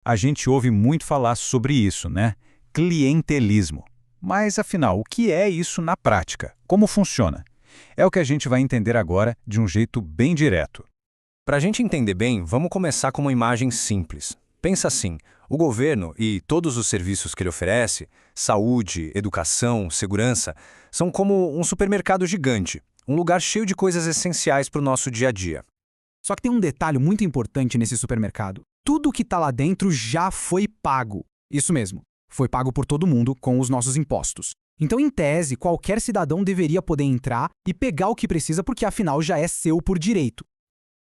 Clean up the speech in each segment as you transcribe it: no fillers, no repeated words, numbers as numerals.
A gente ouve muito falar sobre isso, né? Clientelismo. Mas, afinal, o que é isso na prática? Como funciona? É o que a gente vai entender agora de um jeito bem direto. Para a gente entender bem, vamos começar com uma imagem simples. Pensa assim, o governo e todos os serviços que ele oferece, saúde, educação, segurança, são como um supermercado gigante, um lugar cheio de coisas essenciais para o nosso dia a dia. Só que tem um detalhe muito importante nesse supermercado. Tudo que está lá dentro já foi pago. Isso mesmo, foi pago por todo mundo com os nossos impostos. Então, em tese, qualquer cidadão deveria poder entrar e pegar o que precisa porque afinal já é seu por direito.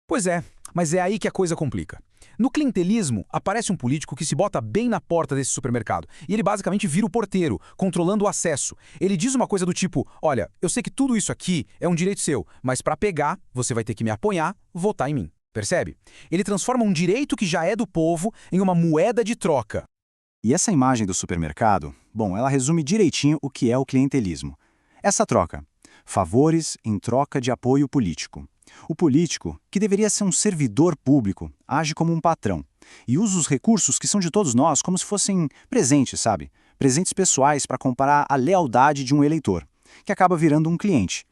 Pois é, mas é aí que a coisa complica. No clientelismo, aparece um político que se bota bem na porta desse supermercado e ele basicamente vira o porteiro, controlando o acesso. Ele diz uma coisa do tipo, olha, eu sei que tudo isso aqui é um direito seu, mas para pegar, você vai ter que me apoiar, votar em mim. Percebe? Ele transforma um direito que já é do povo em uma moeda de troca. E essa imagem do supermercado, bom, ela resume direitinho o que é o clientelismo. Essa troca, favores em troca de apoio político. O político, que deveria ser um servidor público, age como um patrão e usa os recursos que são de todos nós como se fossem presentes, sabe? Presentes pessoais para comparar a lealdade de um eleitor, que acaba virando um cliente.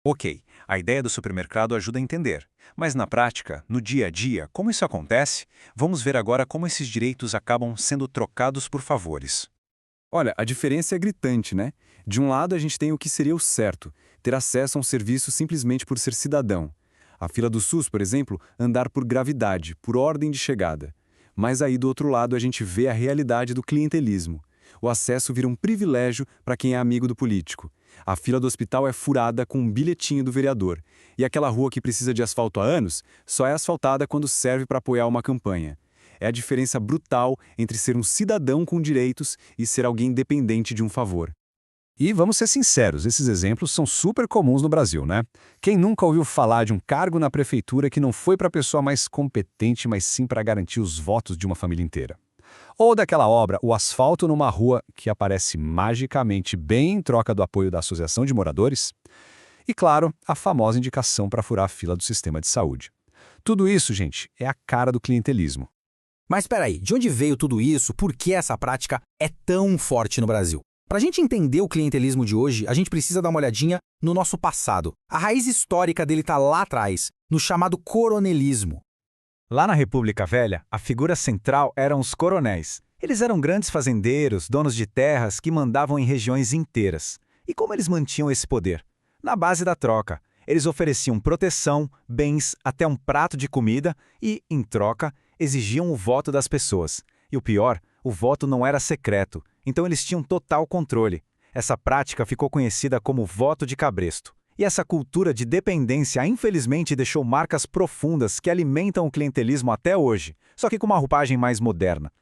Ok, a ideia do supermercado ajuda a entender. Mas na prática, no dia a dia, como isso acontece? Vamos ver agora como esses direitos acabam sendo trocados por favores. Olha, a diferença é gritante, né? De um lado, a gente tem o que seria o certo, ter acesso a um serviço simplesmente por ser cidadão. A fila do SUS, por exemplo, andar por gravidade, por ordem de chegada. Mas aí, do outro lado, a gente vê a realidade do clientelismo. O acesso vira um privilégio para quem é amigo do político. A fila do hospital é furada com um bilhetinho do vereador. E aquela rua que precisa de asfalto há anos só é asfaltada quando serve para apoiar uma campanha. É a diferença brutal entre ser um cidadão com direitos e ser alguém dependente de um favor. E vamos ser sinceros, esses exemplos são super comuns no Brasil, né? Quem nunca ouviu falar de um cargo na prefeitura que não foi para a pessoa mais competente, mas sim para garantir os votos de uma família inteira? Ou daquela obra, o asfalto numa rua, que aparece magicamente bem em troca do apoio da Associação de Moradores? E, claro, a famosa indicação para furar a fila do sistema de saúde. Tudo isso, gente, é a cara do clientelismo. Mas espera aí, de onde veio tudo isso? Por que essa prática é tão forte no Brasil? Para a gente entender o clientelismo de hoje, a gente precisa dar uma olhadinha no nosso passado. A raiz histórica dele está lá atrás, no chamado coronelismo. Lá na República Velha, a figura central eram os coronéis. Eles eram grandes fazendeiros, donos de terras que mandavam em regiões inteiras. E como eles mantinham esse poder? Na base da troca. Eles ofereciam proteção, bens, até um prato de comida e, em troca, exigiam o voto das pessoas. E o pior, o voto não era secreto, então eles tinham total controle. Essa prática ficou conhecida como voto de cabresto. E essa cultura de dependência, infelizmente, deixou marcas profundas que alimentam o clientelismo até hoje, só que com uma roupagem mais moderna.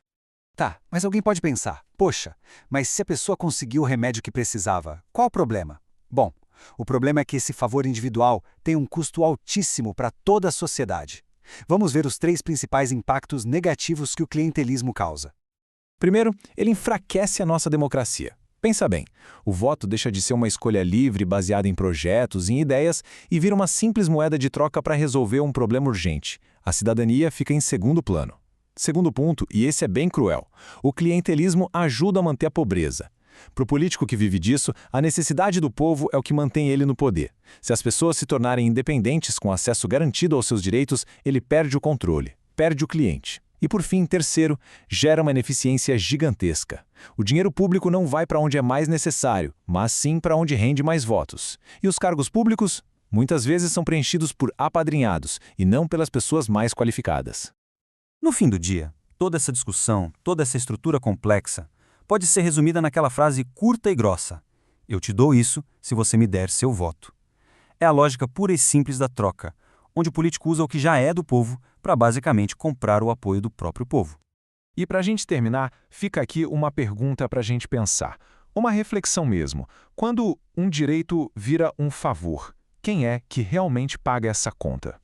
Tá, mas alguém pode pensar, poxa, mas se a pessoa conseguiu o remédio que precisava, qual o problema? Bom, o problema é que esse favor individual tem um custo altíssimo para toda a sociedade. Vamos ver os 3 principais impactos negativos que o clientelismo causa. Primeiro, ele enfraquece a nossa democracia. Pensa bem, o voto deixa de ser uma escolha livre baseada em projetos, em ideias, e vira uma simples moeda de troca para resolver um problema urgente. A cidadania fica em segundo plano. Segundo ponto, e esse é bem cruel, o clientelismo ajuda a manter a pobreza. Para o político que vive disso, a necessidade do povo é o que mantém ele no poder. Se as pessoas se tornarem independentes com acesso garantido aos seus direitos, ele perde o controle, perde o cliente. E por fim, terceiro, gera uma ineficiência gigantesca. O dinheiro público não vai para onde é mais necessário, mas sim para onde rende mais votos. E os cargos públicos, muitas vezes, são preenchidos por apadrinhados e não pelas pessoas mais qualificadas. No fim do dia, toda essa discussão, toda essa estrutura complexa, pode ser resumida naquela frase curta e grossa: eu te dou isso se você me der seu voto. É a lógica pura e simples da troca, onde o político usa o que já é do povo para basicamente comprar o apoio do próprio povo. E para a gente terminar, fica aqui uma pergunta para a gente pensar. Uma reflexão mesmo. Quando um direito vira um favor, quem é que realmente paga essa conta?